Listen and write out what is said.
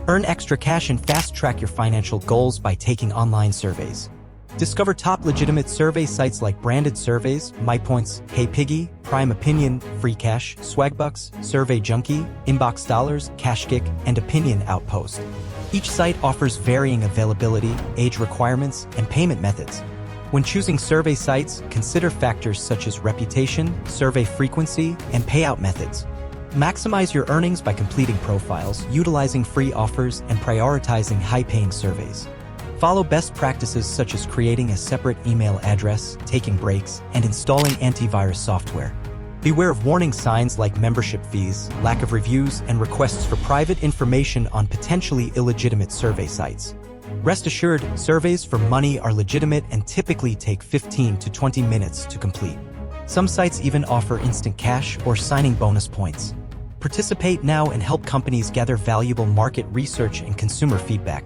Earn extra cash and fast-track your financial goals by taking online surveys. Discover top legitimate survey sites like Branded Surveys, MyPoints, HeyPiggy, Prime Opinion, FreeCash, Swagbucks, Survey Junkie, Inbox Dollars, CashGick, and Opinion Outpost. Each site offers varying availability, age requirements, and payment methods. When choosing survey sites, consider factors such as reputation, survey frequency, and payout methods. Maximize your earnings by completing profiles, utilizing free offers, and prioritizing high-paying surveys. Follow best practices such as creating a separate email address, taking breaks, and installing antivirus software. Beware of warning signs like membership fees, lack of reviews, and requests for private information on potentially illegitimate survey sites. Rest assured, surveys for money are legitimate and typically take 15 to 20 minutes to complete. Some sites even offer instant cash or signing bonus points. Participate now and help companies gather valuable market research and consumer feedback.